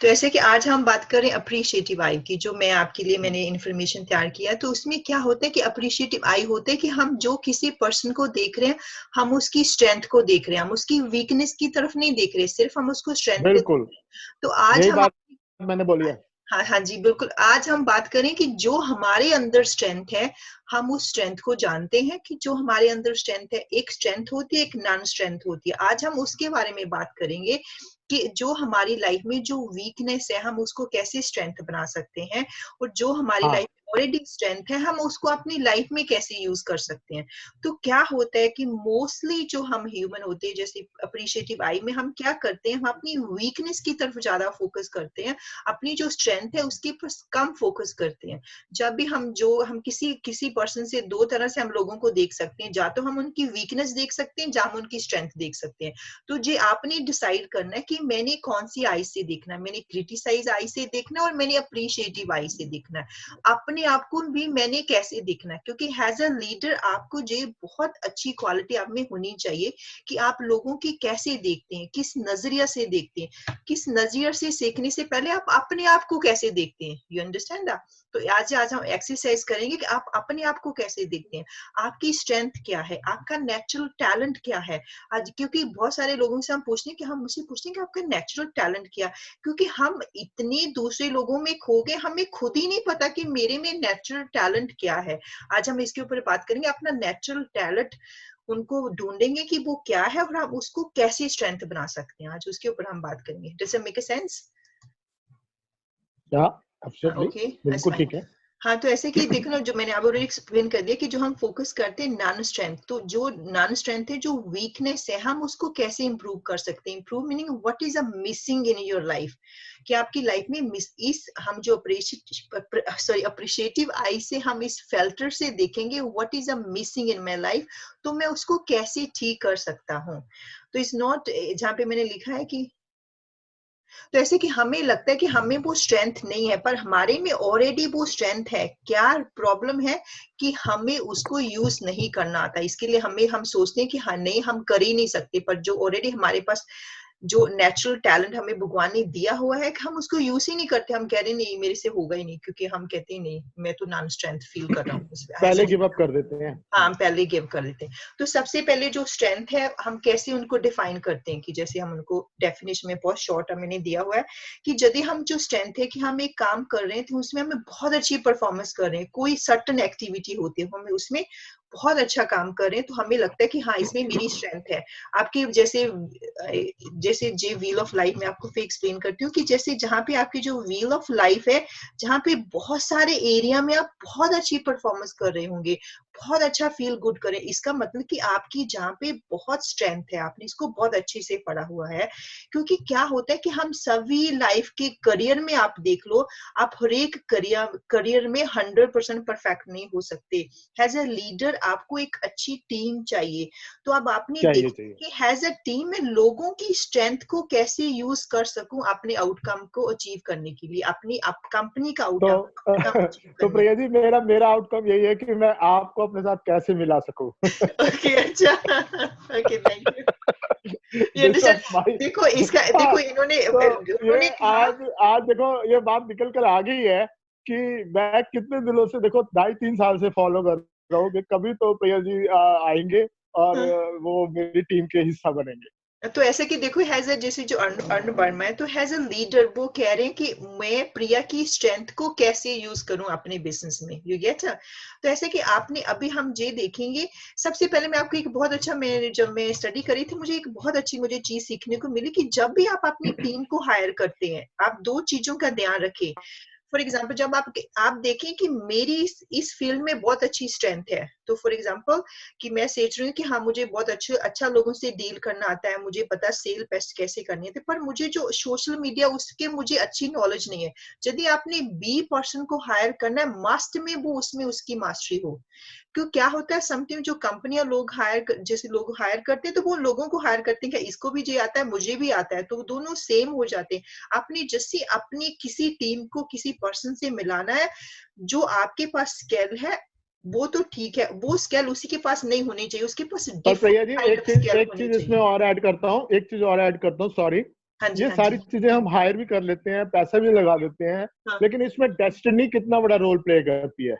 तो ऐसे कि आज हम बात करें अप्रिशिएटिव आई की, जो मैं आपके लिए मैंने इन्फॉर्मेशन तैयार किया। तो उसमें क्या होता है कि अप्रिशिएटिव आई होता है कि हम जो किसी पर्सन को देख रहे हैं, हम उसकी स्ट्रेंथ को देख रहे हैं, हम उसकी वीकनेस की तरफ नहीं देख रहे, सिर्फ हम उसको स्ट्रेंथ पे देख बिल्कुल रहे हैं। तो आज यही हम बात मैंने बोली है। हाँ हाँ जी बिल्कुल, आज हम बात करें कि जो हमारे अंदर स्ट्रेंथ है, हम उस स्ट्रेंथ को जानते हैं कि जो हमारे अंदर स्ट्रेंथ है, एक स्ट्रेंथ होती है, एक नॉन स्ट्रेंथ होती है। आज हम उसके बारे में बात करेंगे कि जो हमारी लाइफ में जो वीकनेस है, हम उसको कैसे स्ट्रेंथ बना सकते हैं, और जो हमारी हाँ लाइफ में ऑलरेडी स्ट्रेंथ है, हम उसको अपनी लाइफ में कैसे यूज कर सकते हैं। तो क्या होता है कि मोस्टली जो हम ह्यूमन होते हैं, जैसे अप्रिशिएटिव आई में हम क्या करते हैं, हम अपनी वीकनेस की तरफ ज्यादा फोकस करते हैं, अपनी जो स्ट्रेंथ है उसके पर कम फोकस करते हैं। जब भी हम किसी किसी पर्सन से दो तरह से हम लोगों को देख सकते हैं, या तो हम उनकी वीकनेस देख सकते हैं, या हम उनकी स्ट्रेंथ देख सकते हैं। तो ये आपने डिसाइड करना है कि मैंने कौन सी आई से देखना है, मैंने क्रिटिसाइज आई से देखना है और मैंने अप्रिशिएटिव आई से देखना है। अपने आप को भी मैंने कैसे देखना है, क्योंकि एज अ लीडर आपको ये बहुत अच्छी क्वालिटी आप में होनी चाहिए कि आप लोगों की कैसे देखते हैं, किस नजरिया से देखते हैं। किस नजरिए से सीखने से पहले आप अपने आप को कैसे देखते हैं, यू अंडरस्टैंड दैट। तो आज आज हम एक्सरसाइज करेंगे कि आप अपने आप को कैसे देखते हैं, आपकी स्ट्रेंथ क्या है, आपका नेचुरल टैलेंट क्या है। आज क्योंकि बहुत सारे लोगों से हम पूछते हैं कि हम मुझसे पूछते हैं कि आपका नेचुरल टैलेंट क्या है, क्योंकि हम इतने दूसरे लोगों में खो गए, हमें खुद ही नहीं पता कि मेरे में नेचुरल टैलेंट क्या है। आज हम इसके ऊपर बात करेंगे, अपना नेचुरल टैलेंट उनको ढूंढेंगे कि वो क्या है और हम उसको कैसे स्ट्रेंथ बना सकते हैं। आज उसके ऊपर हम बात करेंगे। Does it make a sense? या एब्सोल्युटली ओके, दैट्स बिल्कुल फाइन। ठीक है। हाँ, तो ऐसे कि देखो ना, जो मैंने आप ऑलरेडी एक्सप्लेन कर दिया कि जो हम फोकस करते हैं नॉन स्ट्रेंथ, तो जो नॉन स्ट्रेंथ है, जो वीकनेस है, हम उसको कैसे इंप्रूव कर सकते हैं। Improve meaning what is a missing in your life, कि आपकी लाइफ में इस हम जो अप्रिशिएटिव आई से हम इस फिल्टर से देखेंगे what is a missing in my life, तो मैं उसको कैसे ठीक कर सकता हूँ। तो इज नॉट, जहाँ पे मैंने लिखा है कि तो ऐसे कि हमें लगता है कि हमें वो स्ट्रेंथ नहीं है, पर हमारे में ऑलरेडी वो स्ट्रेंथ है। क्या प्रॉब्लम है कि हमें उसको यूज नहीं करना आता। इसके लिए हम सोचते हैं कि हाँ नहीं, हम कर ही नहीं सकते, पर जो ऑलरेडी हमारे पास जो नेचुरल टैलेंट हमें भगवान ने दिया हुआ है, कि हम उसको यूज ही नहीं करते। हम कह रहे नहीं, मेरे से होगा ही नहीं, क्योंकि हम कहते ही नहीं, मैं तो नॉन स्ट्रेंथ फील कर रहा पहले हूँ। गिव अप कर देते हैं। हाँ, हम पहले गिव कर लेते हैं। तो सबसे पहले जो स्ट्रेंथ है, हम कैसे उनको डिफाइन करते हैं, कि जैसे हम उनको डेफिनेशन में बहुत शॉर्ट मैंने दिया हुआ है कि यदि हम जो स्ट्रेंथ है कि हम एक काम कर रहे हैं, तो उसमें हमें बहुत अच्छी परफॉर्मेंस कर रहे हैं, कोई सर्टन एक्टिविटी होती है, हमें उसमें बहुत अच्छा काम कर रहे हैं, तो हमें लगता है कि हाँ, इसमें मेरी स्ट्रेंथ है। आपकी जैसे जैसे जे व्हील ऑफ लाइफ में आपको फिर एक्सप्लेन करती हूँ कि जैसे जहाँ पे आपकी जो व्हील ऑफ लाइफ है, जहाँ पे बहुत सारे एरिया में आप बहुत अच्छी परफॉर्मेंस कर रहे होंगे, बहुत अच्छा फील गुड करें, इसका मतलब कि आपकी जहाँ पे बहुत स्ट्रेंथ है, आपने इसको बहुत अच्छे से पढ़ा हुआ है। क्योंकि क्या होता है कि हम सभी लाइफ के करियर में आप देख लो, आप हर एक करियर में 100% परफेक्ट नहीं हो सकते। एज अ लीडर आपको एक अच्छी टीम चाहिए। तो अब आपने चाहिए देखा चाहिए। कि एज अ टीम में लोगों की स्ट्रेंथ को कैसे यूज कर सकूं अपने आउटकम को अचीव करने के लिए, अपनी कंपनी का तो आउटकम अचीव तो करने। प्रिया जी, मेरा मेरा आउटकम यही है कि मैं आपको अपने साथ कैसे मिला सकूं। ओके, अच्छा, ओके, थैंक यू। ये दिस वाज अंडरस्टैंड। माय देखो इसका, देखो इन्होंने तो ये उन्होंने कहा। आज आज देखो ये बात निकल कर आ गई है कि मैं कितने दिनों से, देखो 2.5-3 साल से फॉलो कर रहा हूँ कि कभी तो प्रिया जी आएंगे और हाँ, वो मेरी टीम के हिस्सा बनेंगे। तो ऐसे कि देखो हैज अ, जैसे जो अर्ण वर्मा है, तो हैज अ लीडर वो कह रहे हैं कि मैं प्रिया की स्ट्रेंथ को कैसे यूज करूं अपने बिजनेस में, यू गेट। तो ऐसे कि आपने अभी हम ये देखेंगे। सबसे पहले मैं आपको एक बहुत अच्छा, मैं जब मैं स्टडी करी थी, मुझे एक बहुत अच्छी मुझे चीज सीखने को मिली कि जब भी आप अपनी टीम को हायर करते हैं, आप दो चीजों का ध्यान रखें। फॉर एग्जाम्पल, जब आप देखें कि मेरी इस फील्ड में बहुत अच्छी स्ट्रेंथ है, तो फॉर एग्जाम्पल कि मैं सोच रही हूँ कि हाँ, मुझे बहुत अच्छा लोगों से डील करना आता है, मुझे पता सेल पेस्ट कैसे करनी है, पर मुझे जो सोशल मीडिया उसके मुझे अच्छी नॉलेज नहीं है। यदि आपने बी पर्सन को हायर करना है, मस्ट में वो उसमें उसकी मास्टरी हो। क्यों, क्या होता है समटाइम जो कंपनियां लोग जैसे लोग हायर करते हैं, तो वो लोगों को हायर करते हैं कि इसको भी ये आता है, मुझे भी आता है, तो दोनों सेम हो जाते हैं। आपने जैसे अपनी किसी टीम को किसी पर्सन से मिलाना है, जो आपके पास स्किल है वो तो ठीक है, वो स्किल उसी के पास नहीं होनी चाहिए, उसके पास और डिफरेंट प्रिया जी, काइंड एक ऑफ चीज स्किल एक होनी चीज इसमें चाहिए। और ऐड करता हूँ, एक चीज और ऐड करता हूँ, सॉरी। हाँ जी, ये हाँ सारी जी। चीजें हम हायर भी कर लेते हैं, पैसा भी लगा देते हैं, हाँ, लेकिन इसमें डेस्टिनी कितना बड़ा रोल प्ले करती है?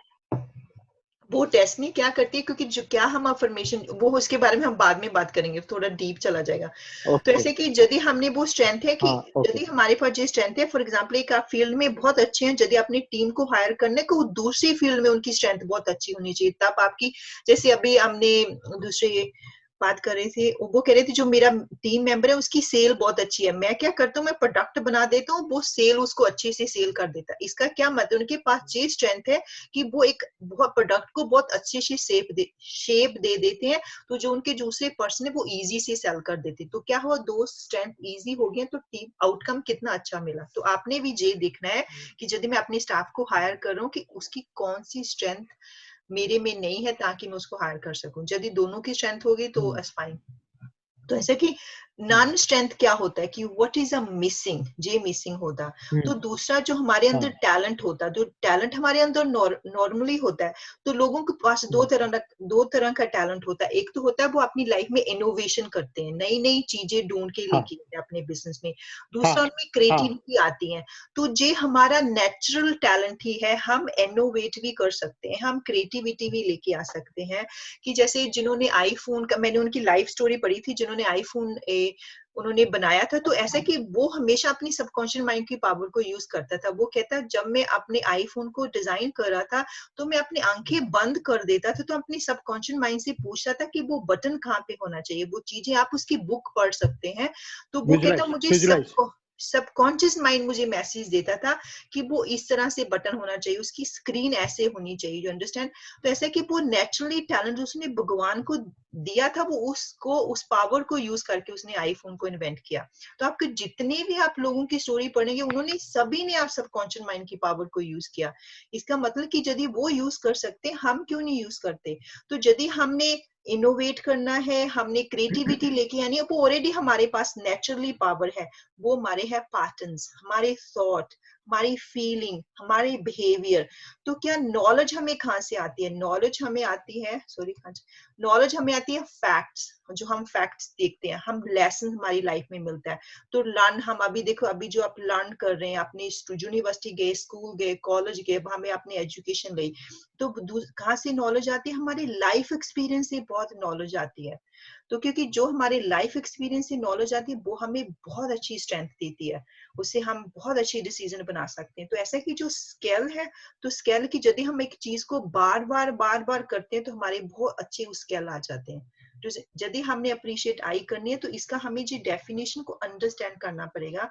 वो डेस्टिनी क्या करती है, क्योंकि जो क्या हम अफर्मेशन, वो उसके बारे में हम बाद में बात करेंगे, थोड़ा डीप चला जाएगा। तो ओके। ऐसे कि यदि हमने वो स्ट्रेंथ है कि हाँ, ओके। यदि हमारे पास जो स्ट्रेंथ है, फॉर एग्जांपल एक आप फील्ड में बहुत अच्छे हैं, यदि अपनी टीम को हायर करने को दूसरी फील्ड में उनकी स्ट्रेंथ बहुत अच्छी होनी चाहिए, तब आपकी, जैसे अभी हमने दूसरे बात कर रहे थे, वो कह रहे थे जो मेरा टीम मेंबर है उसकी सेल बहुत अच्छी है, मैं क्या करता हूँ, मैं प्रोडक्ट बना देता हूँ, वो सेल उसको अच्छे से सेल कर देता है। इसका क्या मतलब, उनके पास ये स्ट्रेंथ है कि वो एक बहुत प्रोडक्ट को बहुत अच्छे से शेप दे देते हैं, तो जो उनके दूसरे पर्सन है वो इजी से सेल कर देते हैं। तो क्या हुआ, दो स्ट्रेंथ इजी हो गया, तो टीम आउटकम कितना अच्छा मिला। तो आपने भी ये देखना है कि यदि मैं अपने स्टाफ को हायर कर रहा हूँ कि उसकी कौन सी स्ट्रेंथ मेरे में नहीं है, ताकि मैं उसको हायर कर सकूं। यदि दोनों की स्ट्रेंथ होगी तो फाइन। तो ऐसा कि नॉन स्ट्रेंथ क्या होता है कि what is a missing, J missing होता। तो दूसरा जो हमारे अंदर हाँ, टैलेंट होता है, जो टैलेंट हमारे अंदर नॉर्मली होता है, तो लोगों के पास दो तरह का टैलेंट होता है। एक तो होता है वो अपनी लाइफ में इनोवेशन करते हैं, नई नई चीजें ढूंढ के हाँ, लेके आते हैं अपने बिजनेस में। हाँ, दूसरा उनमें हाँ, क्रिएटिविटी आती है। तो ये हमारा नेचुरल टैलेंट ही है, हम इनोवेट भी कर सकते हैं, हम क्रिएटिविटी भी लेके आ सकते हैं। कि जैसे जिन्होंने आईफोन का, मैंने उनकी लाइफ स्टोरी पढ़ी थी, जिन्होंने आईफोन उन्होंने बनाया था, तो ऐसा कि वो हमेशा अपनी सबकॉन्शियस माइंड की पावर को यूज करता था। वो कहता जब मैं अपने आईफोन को डिजाइन कर रहा था, तो मैं अपनी आंखें बंद कर देता था, तो अपनी सबकॉन्शियस माइंड से पूछता था कि वो बटन कहाँ पे होना चाहिए। वो चीजें आप उसकी बुक पढ़ सकते हैं। तो वो कहता विजुलाइज, मुझे विजुलाइज। सबकॉन्शियस माइंड मुझे मैसेज देता था कि वो इस तरह से बटन होना चाहिए, उसकी स्क्रीन ऐसे होनी चाहिए, यू अंडरस्टैंड। तो ऐसा कि वो नेचुरली टैलेंट उसने भगवान को दिया था, वो उसको उस पावर को यूज करके उसने आईफोन को इन्वेंट किया। तो आपके जितने भी आप लोगों की स्टोरी पढ़ेंगे, उन्होंने सभी ने आप सबकॉन्शियस माइंड की पावर को यूज किया। इसका मतलब कि यदि वो यूज कर सकते, हम क्यों नहीं यूज करते। तो यदि हमने इनोवेट करना है, हमने क्रिएटिविटी लेके आनी है, वो ऑलरेडी हमारे पास नेचुरली पावर है। वो हमारे है पैटर्न्स, हमारे थॉट, हमारी फीलिंग, हमारे बिहेवियर। तो क्या नॉलेज हमें कहाँ से आती है, नॉलेज हमें आती है, सॉरी, नॉलेज हमें आती है फैक्ट्स। जो हम फैक्ट्स देखते हैं, हम लेसन हमारी लाइफ में मिलता है। तो लर्न, हम अभी देखो, अभी जो आप लर्न कर रहे हैं, अपनी यूनिवर्सिटी गए, स्कूल गए, कॉलेज गए, वहां में अपनी एजुकेशन ली, तो कहाँ से नॉलेज आती है, हमारी लाइफ एक्सपीरियंस से बहुत नॉलेज आती है। तो क्योंकि जो हमारे लाइफ एक्सपीरियंस से नॉलेज आती है, वो हमें बहुत अच्छी स्ट्रेंथ देती है, उससे हम बहुत अच्छी डिसीजन बना सकते हैं। तो ऐसा कि जो स्केल है, तो स्केल की यदि हम एक चीज को बार बार करते हैं, तो हमारे बहुत अच्छे स्केल आ जाते हैं। तो यदि हमने अप्रिशिएट आई करनी है, तो इसका हमें जो डेफिनेशन को अंडरस्टैंड करना पड़ेगा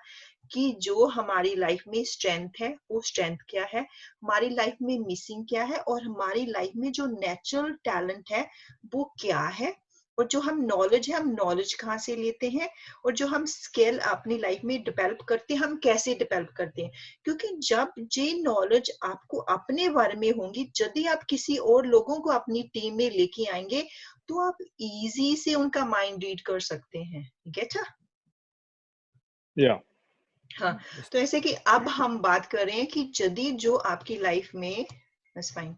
कि जो हमारी लाइफ में स्ट्रेंथ है, वो स्ट्रेंथ क्या है, हमारी लाइफ में मिसिंग क्या है, और हमारी लाइफ में जो नेचुरल टैलेंट है वो क्या है, और जो हम नॉलेज है, हम नॉलेज कहाँ से लेते हैं, और जो हम स्किल अपनी लाइफ में डेवलप करते हैं, हम कैसे डेवलप करते हैं। क्योंकि जब ये नॉलेज आपको अपने बारे में होंगी, यदि आप किसी और लोगों को अपनी टीम में लेके आएंगे, तो आप इजी से उनका माइंड रीड कर सकते हैं। गेट? या हाँ। तो ऐसे कि अब हम बात कर रहे हैं कि यदि जो आपकी लाइफ में, फाइन,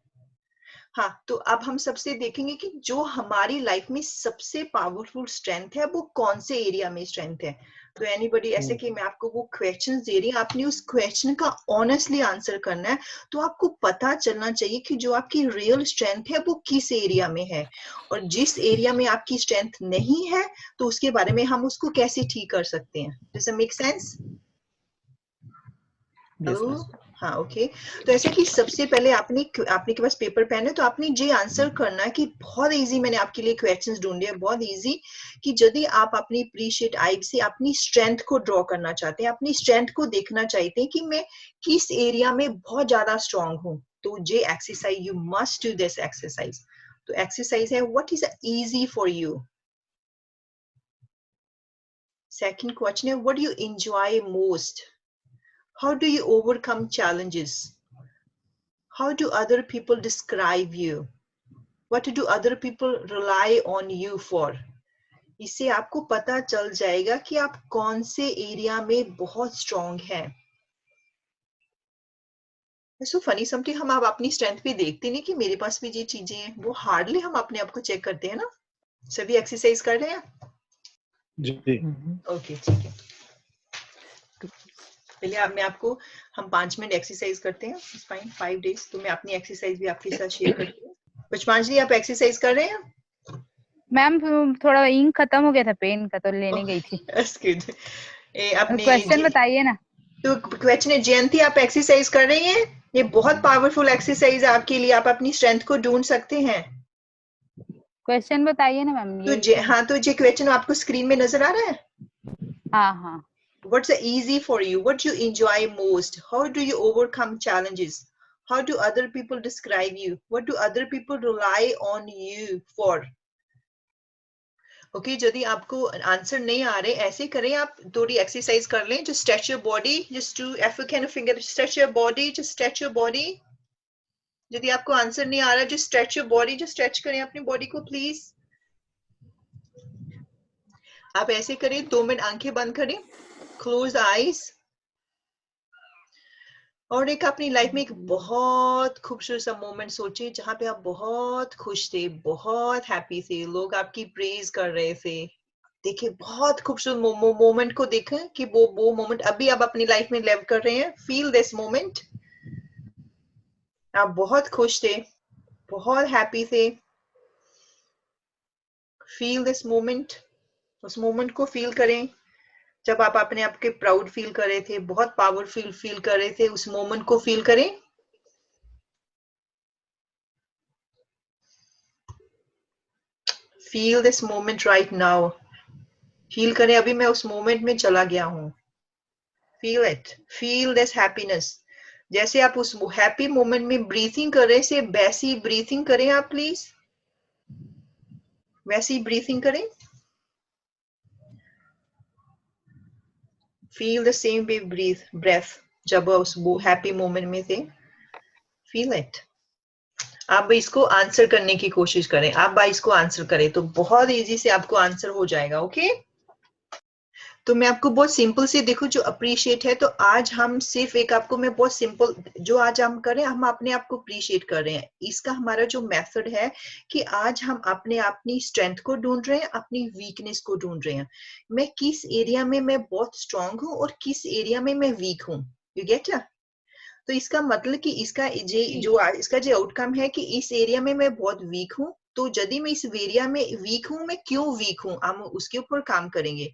हाँ, तो अब हम सबसे देखेंगे कि जो हमारी लाइफ में सबसे पावरफुल स्ट्रेंथ है, वो कौन से एरिया में स्ट्रेंथ है। तो एनीबडी, ऐसे कि मैं आपको वो क्वेश्चन दे रही हूँ, आपने उस क्वेश्चन का ऑनेस्टली आंसर करना है। तो आपको पता चलना चाहिए कि जो आपकी रियल स्ट्रेंथ है वो किस एरिया में है, और जिस एरिया में आपकी स्ट्रेंथ नहीं है, तो उसके बारे में हम उसको कैसे ठीक कर सकते हैं। Does it make sense? Hello? हाँ, ओके। तो ऐसे कि सबसे पहले आपने के पास पेपर पेन है, तो आपने ये आंसर करना है कि बहुत इजी, मैंने आपके लिए क्वेश्चंस ढूंढे हैं बहुत इजी, कि यदि आप अपनी अप्रिशिएट आई से अपनी स्ट्रेंथ को ड्रॉ करना चाहते हैं, अपनी स्ट्रेंथ को देखना चाहते हैं कि मैं किस एरिया में बहुत ज्यादा स्ट्रांग हूँ, तो ये exercise, you must do this exercise. तो एक्सरसाइज है, what is easy for you. Second question है, what do you enjoy most. How do you overcome challenges? How do other people describe you? What do other people rely on you for? इससे आपको पता चल जाएगा कि आप कौन से एरिया में बहुत स्ट्रांग हैं। सो फनी समथिंग, हम आप अपनी स्ट्रेंथ भी देखते नहीं कि मेरे पास भी ये चीजें हैं, वो हार्डली हम अपने आप को चेक करते हैं ना। सभी एक्सरसाइज कर रहे हैं? जी। ओके, ठीक है। पहले मैं आपको हम 5 मिनट एक्सरसाइज करते हैं, फाइन 5 डेज। तो मैं अपनी एक्सरसाइज भी आपके साथ शेयर करती हूँ। पुष्पांजलि आप एक्सरसाइज कर रहे हैं? मैम थोड़ा इंक खत्म हो गया था पेन का, तो लेने गई थी। That's good. अपने क्वेश्चन बताइए ना। तो क्वेश्चन, जयंती आप एक्सरसाइज कर रही हैं? ये बहुत पावरफुल एक्सरसाइज है आपके लिए, आप अपनी स्ट्रेंथ को ढूंढ सकते हैं। क्वेश्चन बताइए ना मैम। तो हाँ, तो ये क्वेश्चन आपको स्क्रीन में नजर आ रहा है? हाँ हाँ। What's easy for you? What do you enjoy most? How do you overcome challenges? How do other people describe you? What do other people rely on you for? Okay, यदि आपको answer नहीं आ रहे, ऐसे करें, आप थोड़ी एक्सरसाइज कर लें। Just stretch your body, just do African finger, stretch your body, just stretch your body. यदि आपको आंसर नहीं आ रहा, just stretch your body, just stretch करें अपनी बॉडी को प्लीज। आप ऐसे करें, 2 मिनट आंखें बंद करें, क्लोज द आईज। और एक अपनी लाइफ में एक बहुत खूबसूरत सा मोमेंट सोचिए जहां पे आप बहुत खुश थे, बहुत हैप्पी थे, लोग आपकी प्रेज कर रहे थे। देखिए, बहुत खूबसूरत मोमेंट को देखें कि वो मोमेंट अभी आप अपनी लाइफ में लिव कर रहे हैं। Feel this moment. आप बहुत खुश थे, बहुत हैप्पी थे। Feel this moment. उस मोमेंट को फील करें जब आप अपने आप के प्राउड फील कर रहे थे, बहुत पावरफुल फील कर रहे थे। उस मोमेंट को फील करें। Feel this moment right now. Feel करें, अभी मैं उस मोमेंट में चला गया हूं। Feel it, feel this happiness. जैसे आप उस हैप्पी मोमेंट में ब्रीथिंग कर रहे से वैसी ब्रीथिंग करें आप प्लीज। वैसी ब्रीथिंग करें। Feel the same way breath जब उस वो हैप्पी मोमेंट में थे। Feel it. आप इसको आंसर करने की कोशिश करें, आप इसको आंसर करें तो बहुत इजी से आपको आंसर हो जाएगा। ओके, तो मैं आपको बहुत सिंपल से, देखो जो अप्रिशिएट है, तो आज हम सिर्फ एक, आपको मैं बहुत सिंपल जो आज हम करें, हम अपने आप को अप्रिशिएट कर रहे हैं। इसका हमारा जो मेथड है कि आज हम अपनी स्ट्रेंथ को ढूंढ रहे हैं, अपनी वीकनेस को ढूंढ रहे हैं। मैं किस एरिया में मैं बहुत स्ट्रांग हूँ और किस एरिया में मैं वीक हूँ। You get? तो इसका मतलब कि इसका जो आउटकम है कि इस एरिया में मैं बहुत वीक हूँ, तो यदि मैं इस एरिया में वीक हूँ, मैं क्यों वीक हूँ, हम उसके ऊपर काम करेंगे।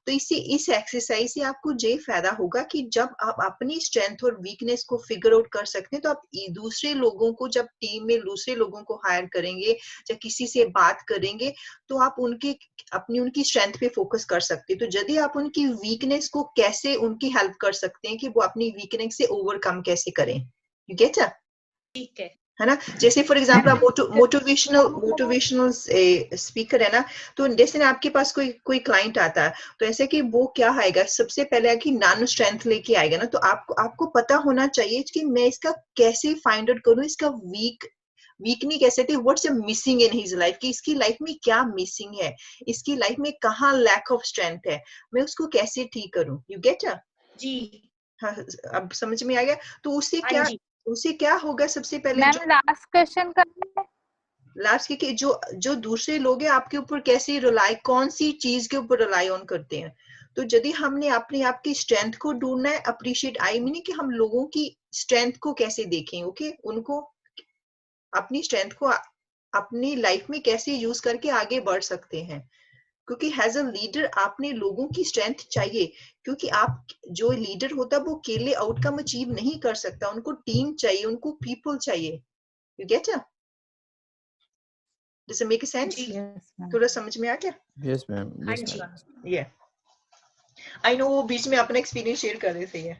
तो इससे, इस एक्सरसाइज से आपको ये फायदा होगा कि जब आप अपनी स्ट्रेंथ और वीकनेस को फिगर आउट कर सकते हैं, तो आप दूसरे लोगों को, जब टीम में दूसरे लोगों को हायर करेंगे या किसी से बात करेंगे, तो आप उनकी स्ट्रेंथ पे फोकस कर सकते हैं। तो यदि आप उनकी वीकनेस को कैसे उनकी हेल्प कर सकते हैं कि वो अपनी वीकनेस से ओवरकम कैसे करें। You get? ठीक है ना? जैसे फॉर एग्जाम्पल आप मोटिवेशनल स्पीकर है ना, तो जैसे ना आपके पास कोई क्लाइंट आता है, तो ऐसे कि वो क्या आएगा, सबसे पहले आएगी नानो स्ट्रेंथ लेके आएगा ना, तो आपको पता होना चाहिए कि मैं इसका कैसे फाइंड आउट करूं, इसका वीकनी कैसे थे, what's missing in his life, कि इसकी लाइफ में क्या मिसिंग है, इसकी लाइफ में कहाँ लैक ऑफ स्ट्रेंथ है, मैं उसको कैसे ठीक करूं। You get? जी। हाँ, अब समझ में आ गया। तो उससे क्या होगा, सबसे पहले मैम लास्ट क्वेश्चन करना है। लास्ट के जो दूसरे लोग हैं आपके ऊपर कैसे रिलाई, कौन सी चीज के ऊपर रिलाई ऑन करते हैं। तो यदि हमने अपने आप की स्ट्रेंथ को ढूंढना है, अप्रिशिएट, आई मीन कि हम लोगों की स्ट्रेंथ को कैसे देखें। ओके, उनको अपनी स्ट्रेंथ को अपनी लाइफ में कैसे यूज करके आगे बढ़ सकते हैं, क्योंकि एज अ लीडर आपने लोगों की स्ट्रेंथ चाहिए, क्योंकि आप जो लीडर होता है वो अकेले आउटकम अचीव नहीं कर सकता, उनको टीम चाहिए, उनको पीपल चाहिए। You get? Does it make sense? थोड़ा समझ में आ गया? यस मैम, हाँ यस जी। मैम। ये आई नो, वो बीच में अपना एक्सपीरियंस शेयर कर रहे थे। ये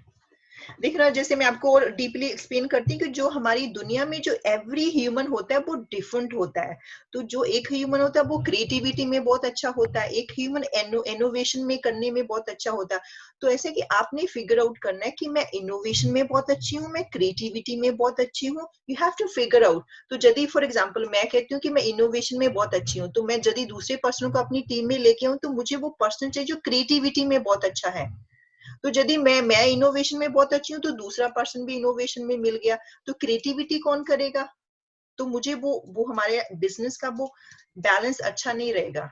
देख रहा, जैसे मैं आपको और डीपली एक्सप्लेन करती हूँ कि जो हमारी दुनिया में जो एवरी ह्यूमन होता है वो डिफरेंट होता है। तो जो एक ह्यूमन होता है वो क्रिएटिविटी में बहुत अच्छा होता है, एक ह्यूमन इनोवेशन में करने में बहुत अच्छा होता है। तो ऐसे कि आपने फिगर आउट करना है कि मैं इनोवेशन में बहुत अच्छी हूँ, मैं क्रिएटिविटी में बहुत अच्छी हूँ। You have to figure out. तो यदि फॉर एग्जाम्पल मैं कहती हूँ कि मैं इनोवेशन में बहुत अच्छी हूँ, तो मैं यदि दूसरे पर्सन को अपनी टीम में लेके आऊँ, तो मुझे वो पर्सन चाहिए जो क्रिएटिविटी में बहुत अच्छा है। तो यदि मैं इनोवेशन में बहुत अच्छी हूँ, तो दूसरा पर्सन भी इनोवेशन में मिल गया, तो क्रिएटिविटी कौन करेगा? तो मुझे वो हमारे बिजनेस का वो बैलेंस अच्छा नहीं रहेगा।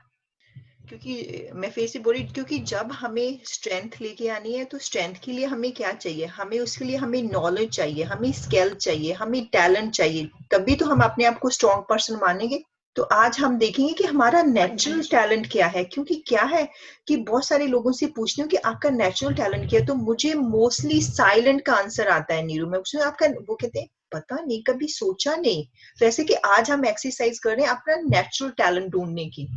क्योंकि मैं फिर से बोल रही, क्योंकि जब हमें स्ट्रेंथ लेके आनी है तो स्ट्रेंथ के लिए हमें क्या चाहिए, हमें उसके लिए हमें नॉलेज चाहिए, हमें स्किल चाहिए, हमें टैलेंट चाहिए, तभी तो हम अपने आप को स्ट्रॉन्ग पर्सन मानेंगे। तो आज हम देखेंगे कि हमारा नेचुरल टैलेंट क्या है, क्योंकि क्या है कि बहुत सारे लोगों से पूछती हूँ कि आपका नेचुरल टैलेंट क्या है, तो मुझे मोस्टली साइलेंट का आंसर आता है। नीरू, मैं पूछती हूँ आपका, वो कहते हैं पता नहीं, कभी सोचा नहीं। तो ऐसे कि आज हम एक्सरसाइज कर रहे हैं अपना नेचुरल टैलेंट ढूंढने की।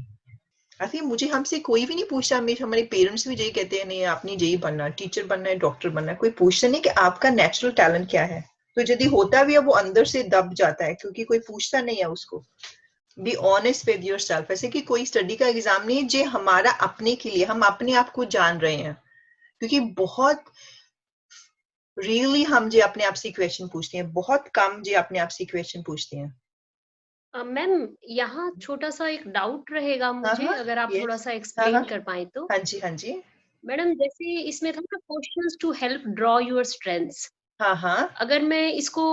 आई थिंक मुझे हमसे कोई भी नहीं पूछता, हमारे पेरेंट्स भी यही कहते हैं, नहीं आपने यही बनना, टीचर बनना है, डॉक्टर बनना है, कोई पूछता नहीं कि आपका नेचुरल टैलेंट क्या है। तो यदि होता भी है वो अंदर से दब जाता है, क्योंकि कोई पूछता नहीं है उसको। Be honest with your self. ऐसे कि कोई स्टडी का एग्जाम नहीं है, जे हमारा अपने के लिए, हम अपने आप को जान रहे हैं। क्योंकि बहुत रियली हम जे अपने आप से क्वेश्चन पूछते हैं, बहुत कम जे अपने आप से क्वेश्चन पूछते हैं। मैम यहाँ छोटा सा एक डाउट रहेगा मुझे, अगर आप थोड़ा सा हाँ एक्सप्लेन कर पाए तो। हाँ जी, हाँ जी। मैडम जैसे इसमें था ना, questions to help draw your strengths. हाँ, अगर मैं इसको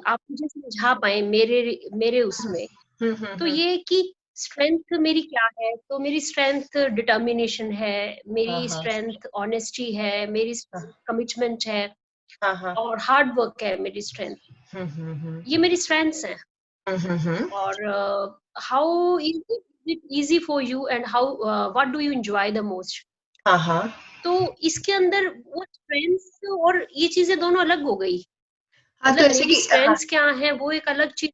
आप मुझे समझा पाए मेरे मेरे उसमें, तो ये कि स्ट्रेंथ मेरी क्या है, तो मेरी स्ट्रेंथ डिटर्मिनेशन है, मेरी हाँ, स्ट्रेंथ ऑनेस्टी है, मेरी कमिटमेंट है, हाँ, और हार्ड वर्क है मेरी स्ट्रेंथ। ये मेरी स्ट्रेंथ्स हैं। और how is it easy for you, and how what do you enjoy the most? हाँ, तो इसके अंदर वो स्ट्रेंथ्स और ये चीजें दोनों अलग हो गई। हाँ। तो मतलब ऐसे मेरी कि स्ट्रेंथ्स क्या है वो एक अलग चीज,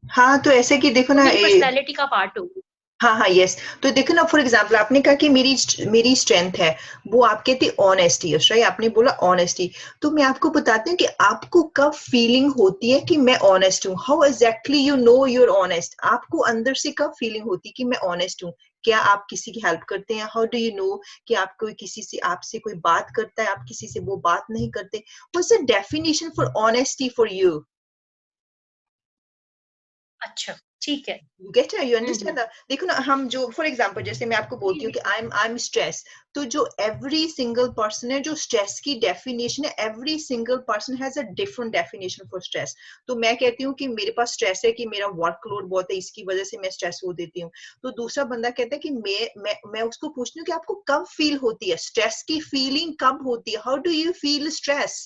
हाँ, तो ऐसे कि देखो वो ना, मेरी पर्सनैलिटी का पार्ट होगी। हाँ, यस। तो देखो ना, फॉर एग्जाम्पल आपने कहा कि मेरी स्ट्रेंथ है, वो आप कहते ऑनेस्टी, राइट? आपने बोला ऑनेस्टी। तो मैं आपको बताती हूँ कि आपको कब फीलिंग होती है कि मैं ऑनेस्ट हूँ। How exactly you know you're honest? आपको अंदर से कब फीलिंग होती है कि मैं ऑनेस्ट हूँ? क्या आप किसी की हेल्प करते हैं? हाउ डू यू नो कि आप कोई किसी से, आपसे कोई बात करता है, आप किसी से वो बात नहीं करते? What's the definition for honesty for you? अच्छा, ठीक है। You get it? You understand that? देखो ना, हम जो फॉर एग्जाम्पल जैसे मैं आपको बोलती हूँ कि आई एम स्ट्रेस, तो जो एवरी सिंगल पर्सन है, जो स्ट्रेस की डेफिनेशन है, every single person has a different definition for stress. तो मैं कहती हूँ कि मेरे पास स्ट्रेस है कि मेरा वर्कलोड बहुत है, इसकी वजह से मैं स्ट्रेस हो देती हूँ। तो दूसरा बंदा कहता है कि मैं उसको पूछती हूँ कि आपको कब फील होती है स्ट्रेस की फीलिंग, कब होती है? How do you feel stress?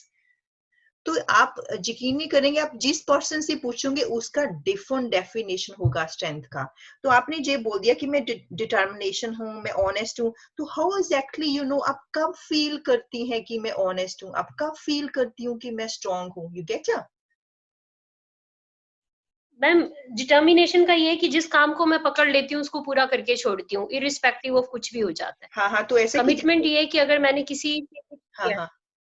तो आप यकीन नहीं करेंगे, आप जिस पर्सन से पूछोगे उसका डिफरेंट डेफिनेशन होगा स्ट्रेंथ का। तो आपने ये बोल दिया कि मैं डिटर्मिनेशन हूँ, मैं ऑनेस्ट हूँ, तो हाउ एग्जैक्टली यू नो, आप कब फील करती हैं कि मैं ऑनेस्ट हूँ, आप कब फील करती हूँ कि मैं स्ट्रांग हूँ? You get it? Ma'am determination का ये है कि जिस काम को मैं पकड़ लेती हूँ उसको पूरा करके छोड़ती हूँ, इरिस्पेक्टिव ऑफ कुछ भी हो जाता है। हाँ, तो ऐसे कि कमिटमेंट ये है कि अगर मैंने हाँ,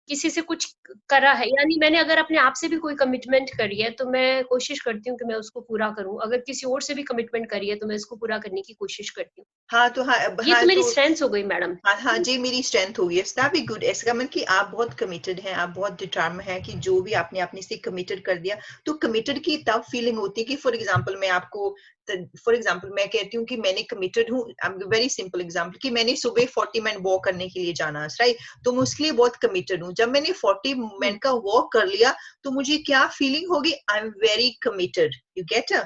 किसी से कुछ करा है, यानी मैंने अगर अपने आप से भी कोई कमिटमेंट करी है, तो मैं कोशिश करती हूँ कि मैं उसको पूरा करूँ। अगर किसी और से भी कमिटमेंट करी है तो मैं उसको पूरा करने की कोशिश करती हूँ। तो ये हाँ तो मेरी तो स्ट्रेंथ हो गई मैडम। हाँ जी, मेरी स्ट्रेंथ होगी, इट्स दैट बी गुड। इसका मतलब कि आप बहुत कमिटेड हैं, आप बहुत डिटर्म हैं कि जो भी आपने अपने से कमिटेड कर दिया। तो कमिटेड की तब फीलिंग होती है कि फॉर एग्जांपल मैं आपको, फॉर एग्जांपल मैं कहती हूँ कि मैंने कमिटेड हूँ, वेरी सिंपल एग्जांपल, कि मैंने सुबह 40 मिनट वॉक करने के लिए जाना है, राइट? तो मैं उसके लिए बहुत कमिटेड हूँ। जब मैंने 40 मिनट का वॉक कर लिया तो मुझे क्या फीलिंग होगी? I am very committed. You get it?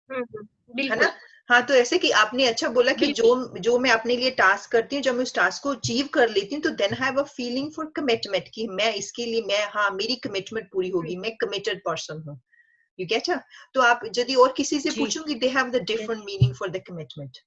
है ना? बिल्कुल हाँ, तो ऐसे कि आपने अच्छा बोला कि बिल्कुल। जो मैं अपने लिए टास्क करती हूँ, जब मैं उस टास्क को अचीव कर लेती हूँ, तो then I have a feeling for commitment कि मैं इसके लिए, मैं, हाँ, मेरी कमिटमेंट पूरी होगी, मैं कमिटेड पर्सन हूँ। You get it? तो आप यदि और किसी से जी पूछोगे, they have the different meaning for the commitment.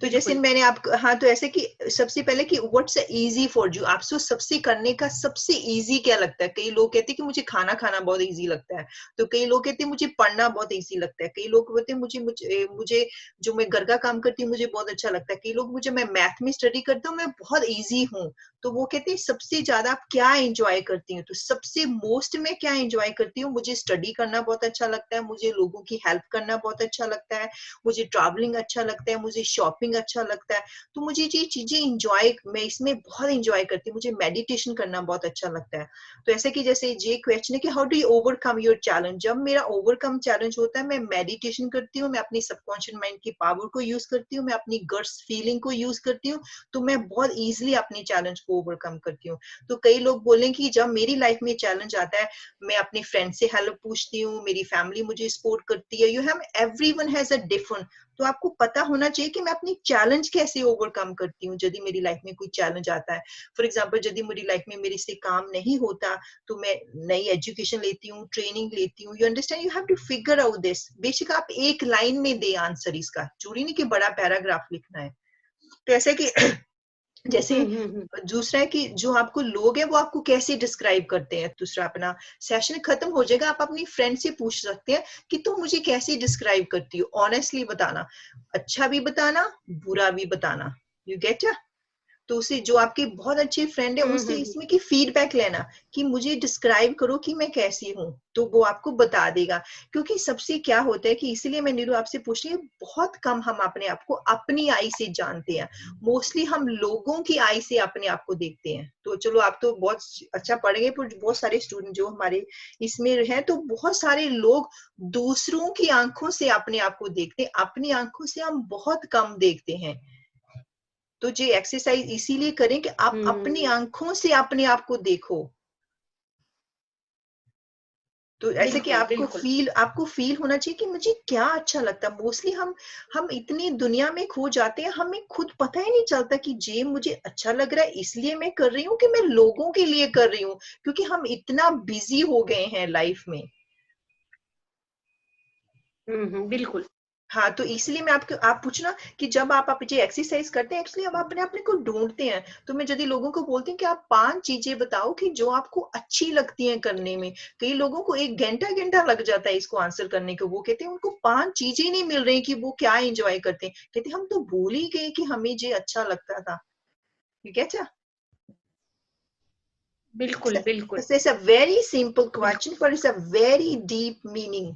तो जैसे बिल्कुल। मैंने आप, हाँ, तो ऐसे कि सबसे पहले कि व्हाट्स इजी फॉर यू, आपसे सबसे करने का सबसे इजी क्या लगता है? कई लोग कहते हैं कि मुझे खाना खाना बहुत इजी लगता है, तो कई लोग कहते हैं मुझे पढ़ना बहुत इजी लगता है, कई लोग बोलते हैं मुझे मुझे मुझे जो मैं घर का काम करती हूँ मुझे बहुत अच्छा लगता है, कई लोग मुझे, मैं मैथ में स्टडी करता हूँ, मैं बहुत इजी हूँ। तो वो कहते हैं सबसे ज्यादा आप क्या एंजॉय करती हूँ? तो सबसे मोस्ट में क्या एंजॉय करती हूँ? मुझे स्टडी करना बहुत अच्छा लगता है, मुझे लोगों की हेल्प करना बहुत अच्छा लगता है, मुझे ट्रैवलिंग अच्छा लगता है, मुझे शॉपिंग अच्छा लगता है। तो मुझे ये चीजें इंजॉय, मैं इसमें बहुत इंजॉय करती हूँ। मुझे मेडिटेशन करना बहुत अच्छा लगता है। तो ऐसे कि जैसे ये क्वेश्चन है कि how do you overcome your challenge? जब मेरा ओवरकम चैलेंज होता है, मैं मेडिटेशन करती हूँ, मैं अपनी सबकॉन्शियस माइंड की पावर को यूज करती हूँ, मैं अपनी गट्स फीलिंग को यूज करती हूँ, तो मैं बहुत इजिली अपनी चैलेंज को ओवरकम करती हूँ। तो कई लोग बोलेंगे कि जब मेरी लाइफ में चैलेंज आता है, मैं अपने फ्रेंड से हेल्प पूछती हूँ, मेरी फैमिली मुझे सपोर्ट करती है। You have, everyone has a different, तो आपको पता होना चाहिए कि मैं अपनी चैलेंज कैसे ओवरकम करती हूँ यदि मेरी लाइफ में कोई चैलेंज आता है। फॉर एग्जाम्पल यदि मेरी लाइफ में मेरे से काम नहीं होता तो मैं नई एजुकेशन लेती हूँ, ट्रेनिंग लेती हूँ। You understand, you have to figure out this. बेशक आप एक लाइन में दे आंसर इसका, जरूरी नहीं कि बड़ा पैराग्राफ लिखना है। तो ऐसे कि जैसे दूसरा है कि जो आपको लोग हैं वो आपको कैसे डिस्क्राइब करते हैं। दूसरा, अपना सेशन खत्म हो जाएगा, आप अपनी फ्रेंड से पूछ सकते हैं कि तुम मुझे कैसे डिस्क्राइब करती हो। ऑनेस्टली बताना, अच्छा भी बताना, बुरा भी बताना। You get? तो उसे, जो आपके बहुत अच्छे फ्रेंड है, उनसे इसमें की फीडबैक लेना कि मुझे डिस्क्राइब करो कि मैं कैसी हूँ, तो वो आपको बता देगा। क्योंकि सबसे क्या होता है कि इसीलिए मैं नीरू आपसे पूछ रही हूँ, बहुत कम हम अपने आप को अपनी आई से जानते हैं। मोस्टली हम लोगों की आई से अपने आप को देखते हैं। तो चलो, आप तो बहुत अच्छा पढ़ गए, पर बहुत सारे स्टूडेंट जो हमारे इसमें हैं, तो बहुत सारे लोग दूसरों की आंखों से अपने आप को देखते हैं, अपनी आंखों से हम बहुत कम देखते हैं। तो ये एक्सरसाइज इसीलिए करें कि आप अपनी आंखों से अपने आप को देखो। तो ऐसे कि आपको फील होना चाहिए कि मुझे क्या अच्छा लगता है। मोस्टली हम इतनी दुनिया में खो जाते हैं, हमें खुद पता ही नहीं चलता कि जे मुझे अच्छा लग रहा है इसलिए मैं कर रही हूँ कि मैं लोगों के लिए कर रही हूँ, क्योंकि हम इतना बिजी हो गए हैं लाइफ में। बिल्कुल। हाँ, तो इसलिए मैं आप पूछना कि जब आप ये एक्सरसाइज करते हैं, एक्चुअली हम अपने को ढूंढते हैं। तो मैं यदि लोगों को बोलती हूँ कि आप 5 चीजें बताओ कि जो आपको अच्छी लगती हैं करने में। कई लोगों को 1 घंटा लग जाता है इसको आंसर करने को। वो कहते हैं उनको 5 चीजें नहीं मिल रही कि वो क्या एंजॉय करते हैं। कहते हम तो भूल ही गए कि हमें ये अच्छा लगता था। ठीक है? अच्छा, बिल्कुल बिल्कुल it's a very simple question, पर it's a very deep meaning.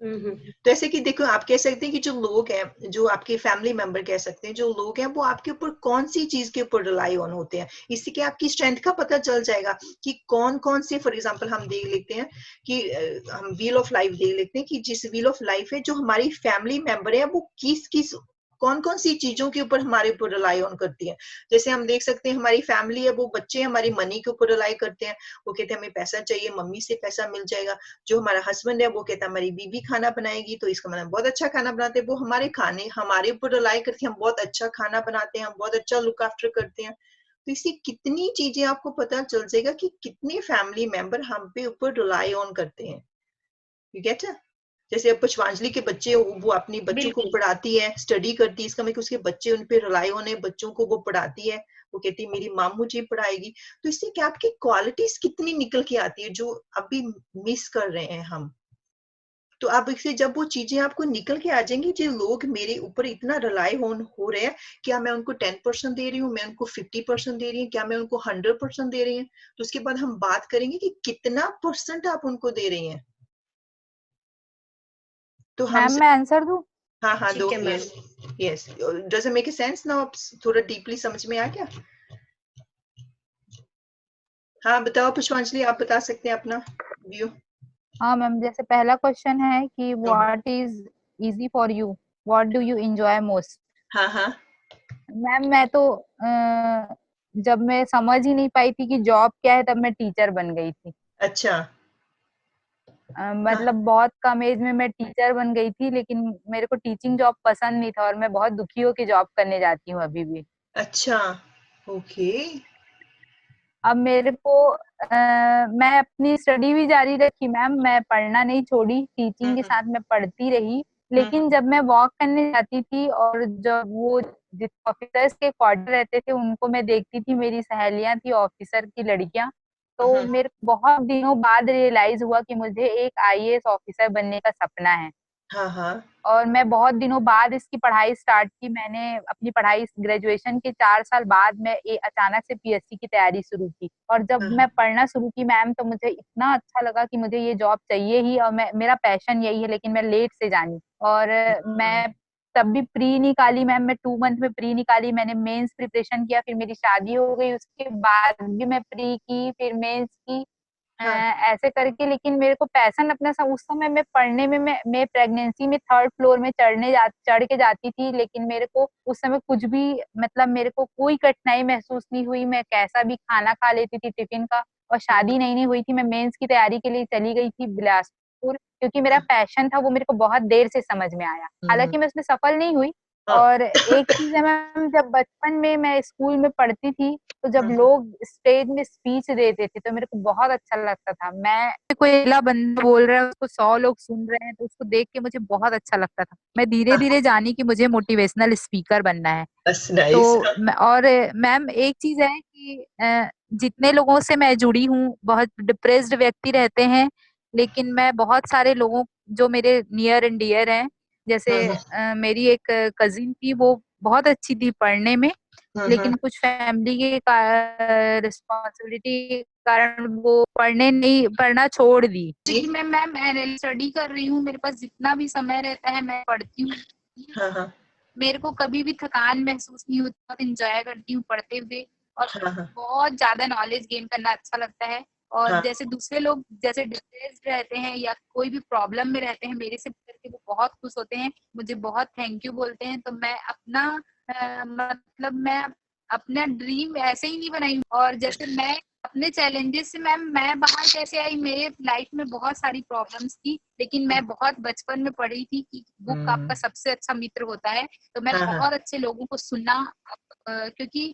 तो ऐसे कि देखो, आप कह सकते हैं कि जो लोग हैं, जो आपके फैमिली मेंबर कह सकते हैं, जो लोग हैं वो आपके ऊपर कौन सी चीज के ऊपर रिलाई ऑन होते हैं। इससे कि आपकी स्ट्रेंथ का पता चल जाएगा कि कौन कौन से, फॉर एग्जांपल हम देख लेते हैं कि हम व्हील ऑफ लाइफ देख लेते हैं कि जिस व्हील ऑफ लाइफ है, जो हमारी फैमिली मेंबर है, वो किस किस कौन कौन सी चीजों के ऊपर हमारे ऊपर रिलाई ऑन करती है। जैसे हम देख सकते हैं हमारी फैमिली है, वो बच्चे हमारी मनी के ऊपर रिलाई करते हैं। वो कहते हैं हमें पैसा चाहिए, मम्मी से पैसा मिल जाएगा। जो हमारा हस्बैंड है वो कहता है हमारी बीवी खाना बनाएगी, तो इसका मतलब बहुत अच्छा खाना बनाते हैं। वो हमारे ऊपर रिलाई करती है, हम बहुत अच्छा खाना बनाते हैं, हम बहुत अच्छा लुक आफ्टर करते हैं। तो इससे कितनी चीजें आपको पता चल जाएगा कि कितने फैमिली मेंबर हम पे ऊपर रिलाई ऑन करते हैं। You get? जैसे अब पुष्पांजलि के बच्चे, वो अपनी बच्चों को पढ़ाती है, स्टडी करती है, इसका मतलब उसके बच्चे उन पे रिलाई होने, बच्चों को वो पढ़ाती है। वो कहती है मेरी माँ मुझे पढ़ाएगी। तो इससे क्या आपकी क्वालिटीज कितनी निकल के आती है जो अभी मिस कर रहे हैं हम। तो अब इससे जब वो चीजें आपको निकल के आ जाएंगी, जो लोग मेरे ऊपर इतना रिलाई हो रहे हैं, क्या मैं उनको 10% दे रही हूँ, मैं उनको 50% दे रही हूँ, क्या मैं उनको 100% दे रही हूँ। तो उसके बाद हम बात करेंगे कि कितना परसेंट आप उनको दे रही हैं। तो हम मैम मैं आंसर दूं? हाँ दो। ठीक है ma'am. Yes, does it make sense now? थोड़ा डीपली समझ में आ गया? हाँ बताओ पुष्पांजलि, आप बता सकते हैं अपना व्यू। हाँ मैम, जैसे पहला क्वेश्चन है कि what is easy for you, what do you enjoy most. हाँ मैम मैं तो जब मैं समझ ही नहीं पाई थी कि जॉब क्या है, तब मैं टीचर बन गई थी। अच्छा। हाँ मतलब बहुत कम एज में मैं टीचर बन गई थी, लेकिन मेरे को टीचिंग जॉब पसंद नहीं था और मैं बहुत दुखी होकर जॉब करने जाती हूँ अभी भी। अच्छा, ओके। अब मेरे को मैं अपनी स्टडी भी जारी रखी मैम, मैं पढ़ना नहीं छोड़ी, टीचिंग के साथ मैं पढ़ती रही। लेकिन जब मैं वॉक करने जाती थी और जब वो जिस ऑफिसर्स के क्वार्टर रहते थे उनको मैं देखती थी, मेरी सहेलियां थी ऑफिसर की लड़कियां, तो मेरे बहुत दिनों बाद रियलाइज हुआ कि मुझे एक आईएएस ऑफिसर बनने का सपना है। हाँ और मैं बहुत दिनों बाद इसकी पढ़ाई स्टार्ट की। मैंने अपनी पढ़ाई ग्रेजुएशन के 4 साल बाद मैं अचानक से पीएससी की तैयारी शुरू की। और जब मैं पढ़ना शुरू की मैम, तो मुझे इतना अच्छा लगा कि मुझे ये जॉब चाहिए ही, और मेरा पैशन यही है। लेकिन मैं लेट से जानी, और मैं तब भी प्री निकाली मैम, मैं 2 मंथ में प्री निकाली। मैंने मेंस प्रिपरेशन किया, फिर मेरी शादी हो गई, उसके बाद भी मैं प्री की, फिर मेंस की, ऐसे करके। लेकिन मेरे को पैशन अपना उस समय मैं पढ़ने में, मैं प्रेगनेंसी में 3rd फ्लोर में चढ़ के जाती थी, लेकिन मेरे को उस समय कुछ भी, मतलब मेरे को कोई कठिनाई महसूस नहीं हुई। मैं कैसा भी खाना खा लेती थी टिफिन का। और शादी नहीं हुई थी, मैं मेंस की तैयारी के लिए चली गई थी बिलासपुर। क्योंकि मेरा पैशन था वो मेरे को बहुत देर से समझ में आया। हालांकि मैं उसमें सफल नहीं हुई। और एक चीज है मैम, जब बचपन में मैं स्कूल में पढ़ती थी तो जब लोग स्टेज में स्पीच देते थे तो मेरे को बहुत अच्छा लगता था। मैं कोई अकेला बंदा बोल रहा है उसको 100 लोग सुन रहे हैं तो उसको देख के मुझे बहुत अच्छा लगता था। मैं धीरे धीरे जानी कि मुझे मोटिवेशनल स्पीकर बनना है। तो और मैम एक चीज है कि जितने लोगों से मैं जुड़ी हूँ बहुत डिप्रेस्ड व्यक्ति रहते हैं, लेकिन मैं बहुत सारे लोगों जो मेरे नियर एंड डियर हैं, जैसे मेरी एक कजिन थी वो बहुत अच्छी थी पढ़ने में, लेकिन कुछ फैमिली के रिस्पॉन्सिबिलिटी के कारण वो पढ़ना छोड़ दी। क्योंकि मैं स्टडी कर रही हूँ, मेरे पास जितना भी समय रहता है मैं पढ़ती हूँ। मेरे को कभी भी थकान महसूस नहीं होती, बहुत इंजॉय करती हूँ पढ़ते हुए और बहुत ज्यादा नॉलेज गेन करना अच्छा लगता है। और जैसे दूसरे लोग जैसे डिप्रेस्ड रहते हैं या कोई भी प्रॉब्लम में रहते हैं, मेरे से करके वो बहुत खुश होते हैं, मुझे बहुत थैंक यू बोलते हैं। तो मैं मतलब मैं अपना ड्रीम ऐसे ही नहीं बनाई। और जैसे मैं अपने चैलेंजेस से मैम मैं बाहर कैसे आई, मेरे लाइफ में बहुत सारी प्रॉब्लम्स थी, लेकिन मैं बहुत बचपन में पढ़ी थी कि बुक आपका सबसे अच्छा मित्र होता है। तो मैं बहुत अच्छे लोगों को सुनना, क्योंकि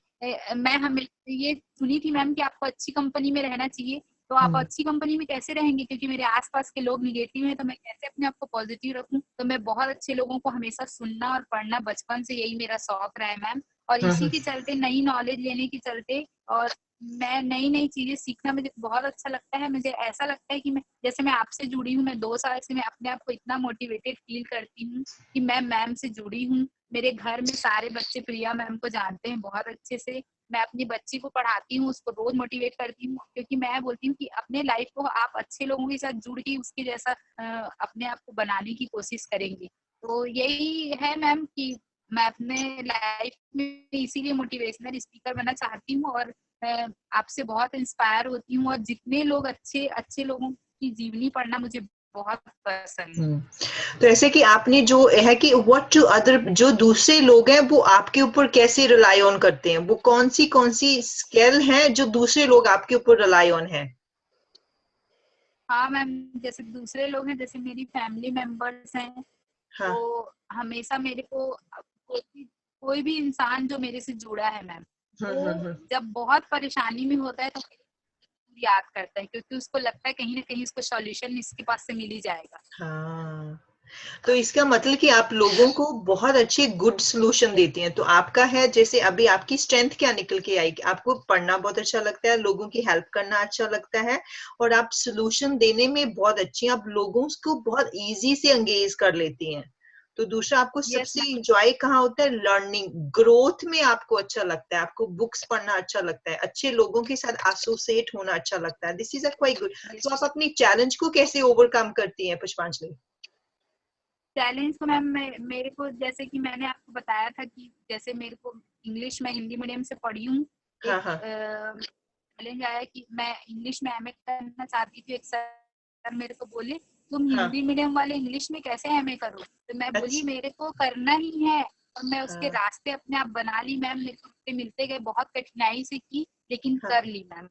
मैं हमें ये सुनी थी मैम कि आपको अच्छी कंपनी में रहना चाहिए। तो आप अच्छी कंपनी में कैसे रहेंगे, क्योंकि मेरे आसपास के लोग निगेटिव हैं, तो मैं कैसे अपने आप को पॉजिटिव रखूं। तो मैं बहुत अच्छे लोगों को हमेशा सुनना और पढ़ना, बचपन से यही मेरा शौक रहा है मैम। और इसी के चलते, नई नॉलेज लेने के चलते, और मैं नई नई चीजें सीखना मुझे बहुत अच्छा लगता है। मुझे ऐसा लगता है कि मैं जैसे मैं आपसे जुड़ी हूँ, मैं 2 साल से मैं अपने आप को इतना मोटिवेटेड फील करती हूँ कि मैं मैम से जुड़ी हूँ। मेरे घर में सारे बच्चे प्रिया मैम को जानते हैं बहुत अच्छे से। मैं अपनी बच्ची को पढ़ाती हूँ, उसको रोज मोटिवेट करती हूँ, क्योंकि मैं बोलती हूँ कि अपने लाइफ को आप अच्छे लोगों के साथ जुड़ के उसके जैसा अपने आप को बनाने की कोशिश करेंगे। तो यही है मैम कि मैं अपने लाइफ में इसीलिए मोटिवेशनल स्पीकर बनना चाहती हूँ। और मैं आपसे बहुत इंस्पायर होती हूँ, और जितने लोग अच्छे अच्छे लोगों की जीवनी पढ़ना मुझे बहुत पसंद है। तो ऐसे कि आपने जो है कि व्हाट टू अदर, जो दूसरे लोग हैं वो आपके ऊपर कैसे रिलाई ऑन करते हैं, वो कौन सी स्किल है जो दूसरे लोग आपके ऊपर रिलाई ऑन है? हाँ मैम, जैसे दूसरे लोग हैं, जैसे मेरी फैमिली मेंबर्स हैं, तो हमेशा मेरे को कोई भी इंसान जो मेरे से जुड़ा है मैम, वो जब बहुत परेशानी में होता है तो याद करता है, क्योंकि उसको लगता है कहीं ना कहीं उसको सॉल्यूशन इसके पास से मिल ही जाएगा। हाँ, तो इसका मतलब कि आप लोगों को बहुत अच्छे गुड सॉल्यूशन देती हैं। तो आपका है, जैसे अभी आपकी स्ट्रेंथ क्या निकल के आई कि आपको पढ़ना बहुत अच्छा लगता है, लोगों की हेल्प करना अच्छा लगता है, और आप सॉल्यूशन देने में बहुत अच्छी हैं, आप लोगों को बहुत इजी से एंगेज कर लेती हैं। तो दूसरा, आपको सबसे इंजॉय कहाँ होता है? लर्निंग, ग्रोथ में आपको अच्छा लगता है, आपको बुक्स पढ़ना अच्छा लगता है, अच्छे लोगों के साथ एसोसिएट होना अच्छा लगता है। This is a quite good. तो आप अपनी चैलेंज को कैसे ओवरकम करती हैं पुष्पांजलि? चैलेंज तो मैम मेरे को, जैसे कि मैंने आपको बताया था कि जैसे मेरे को इंग्लिश में हिंदी मीडियम से पढ़ी हूँ, एक चैलेंज आया कि मैं इंग्लिश में एमए करना चाहती थी। एक सर मेरे को बोले तुम हिंदी मीडियम वाले इंग्लिश में कैसे एमए करो, तो मैं बोली मेरे को करना ही है, और मैं उसके रास्ते अपने आप बना ली मैम। मेरे को मिलते गए, बहुत कठिनाई से की, लेकिन कर ली मैम।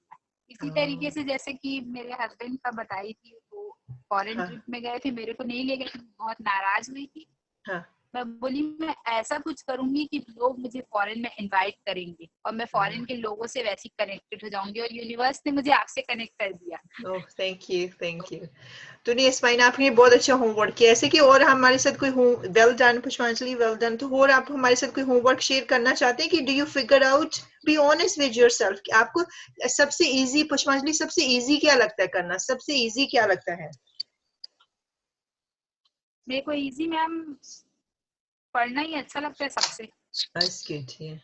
इसी तरीके से जैसे कि मेरे हस्बैंड का बताई थी, वो फॉरेन ट्रिप में गए थे, मेरे को नहीं ले गए, बहुत नाराज हुई थी। मैं बोली मैं ऐसा कुछ करूंगी कि लोग मुझे फॉरेन में इनवाइट करेंगे, और मैं फॉरेन के लोगों से वैसे कनेक्टेड हो जाऊंगी, और यूनिवर्स ने मुझे आपसे कनेक्ट कर दिया। ओह, थैंक यू, थैंक यू। तो नहीं इस्माइन, आपने बहुत अच्छा होमवर्क किया। ऐसे कि और हमारे साथ कोई वेल डन पुष्पांजलि, वेल डन। तो और आप हमारे साथ कोई होमवर्क शेयर करना चाहते हैं कि do you figure out, be honest with yourself, कि आपको सबसे इजी, पुष्पांजलि सबसे इजी क्या लगता है करना, सबसे इजी क्या लगता है? मेरे को इजी मैम पढ़ना ही अच्छा लगता है सबसे। That's good, yeah.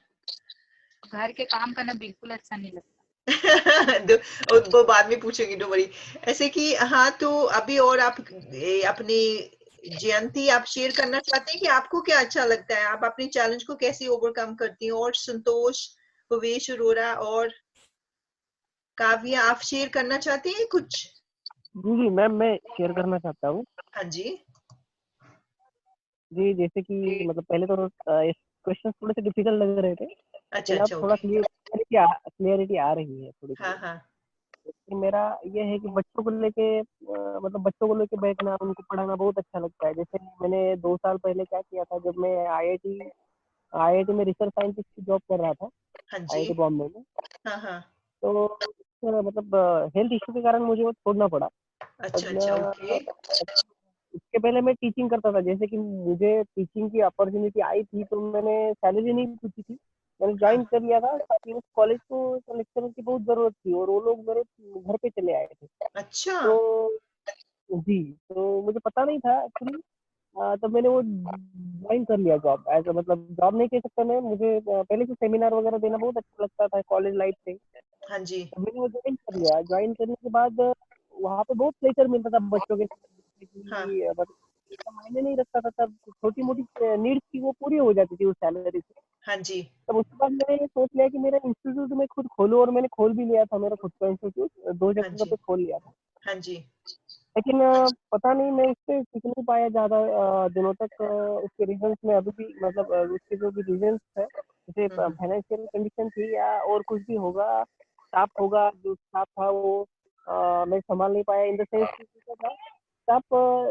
घर के काम करना बिल्कुल अच्छा नहीं लगता। वो बाद में पूछेंगे, डोंट वरी। ऐसे कि हाँ, तो अभी और आप अपनी जयंती आप शेयर करना चाहते हैं कि आपको क्या अच्छा लगता है, आप अपने चैलेंज को कैसे ओवरकम करती हैं? और संतोष, भवेश अरोरा और काव्या, आप शेयर करना चाहते हैं कुछ? जी मैम, मैं शेयर करना चाहता हूँ। हाँ जी जी, जैसे कि मतलब पहले तो क्वेश्चन थोड़े से डिफिकल्ट लग रहे थे, अच्छा लेकिन अब थोड़ा क्लियरिटी आ रही है थोड़ी। हाँ हाँ। मेरा ये है कि बच्चों को लेके मतलब बच्चों को लेके बैठना, उनको पढ़ाना बहुत अच्छा लगता है। जैसे मैंने 2 साल पहले क्या किया था, जब मैं आईआईटी में रिसर्च साइंटिस्ट की जॉब कर रहा था, हाँ जी। आईआईटी बॉम्बे में। हाँ हाँ। तो मतलब हेल्थ इश्यू के कारण मुझे वो छोड़ना पड़ा। अच्छा अच्छा, ओके। उसके पहले मैं टीचिंग करता था। जैसे कि मुझे टीचिंग की अपॉर्चुनिटी आई थी, तो मैंने सैलरी नहीं पूछी थी, मैंने हाँ। ज्वाइन कर लिया था ताकि उस कॉलेज को लेक्चरर की बहुत जरूरत थी और वो लोग मेरे घर पे चले आए थे। अच्छा। तो जी, तो मुझे पता नहीं था एक्चुअली। तब मैंने वो ज्वाइन कर लिया जॉब एज मतलब जॉब नहीं कह सकता मैं, मुझे पहले से सेमिनार वगैरह देना बहुत अच्छा लगता था कॉलेज लाइफ से। हाँ जी। तो मैंने वो ज्वाइन कर लिया। ज्वाइन करने के बाद वहाँ पे बहुत प्लेजर मिलता था बच्चों के साथ, हाँ कि मतलब इतना मायने नहीं रखता था। तब छोटी मोटी नीड्स थी वो पूरी हो जाती थी उस सैलरी से। हाँ जी। तब उसके बाद मैंने ये सोच लिया कि मेरा इंस्टीट्यूट मैं खुद खोलूं, और मैंने खोल भी लिया था मेरा खुद का इंस्टीट्यूट, 2 हाँ जगह जी। पे खोल लिया था। हाँ जी। लेकिन पता नहीं मैं उससे सीख नहीं पाया ज्यादा दिनों तक। उसके रीजंस में अभी भी मतलब उसके जो भी रीजंस है, जैसे हम्म। फाइनेंशियल कंडीशन थी या और कुछ भी होगा, स्टाफ होगा, जो स्टाफ था वो मैं संभाल नहीं पाया। इन द सेंस था स्टाफ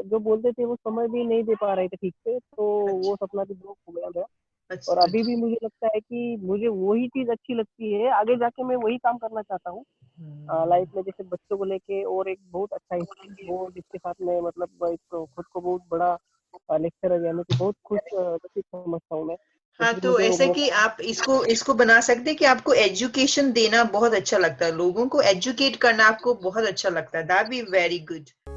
जो बोलते थे वो समझ भी नहीं दे पा रहे थे ठीक से, तो अच्छा। वो सपना भी ब्रोक हो गया था। और अच्छा अभी भी मुझे लगता है कि मुझे वही चीज अच्छी लगती है, आगे जाके मैं वही काम करना चाहता हूँ लाइफ में। जैसे बच्चों को लेके और एक बहुत अच्छा इंस्टीट्यूट हो जिसके साथ में मतलब एक खुद को बहुत बड़ा लेक्चरर यानी कि बहुत खुश समझता हूँ मैं। हाँ, इसलिए तो मुझे वो ऐसे कि मौका। आप इसको इसको बना सकते हैं कि आपको एजुकेशन देना बहुत अच्छा लगता है, लोगों को एजुकेट करना आपको बहुत अच्छा लगता है। That be very good.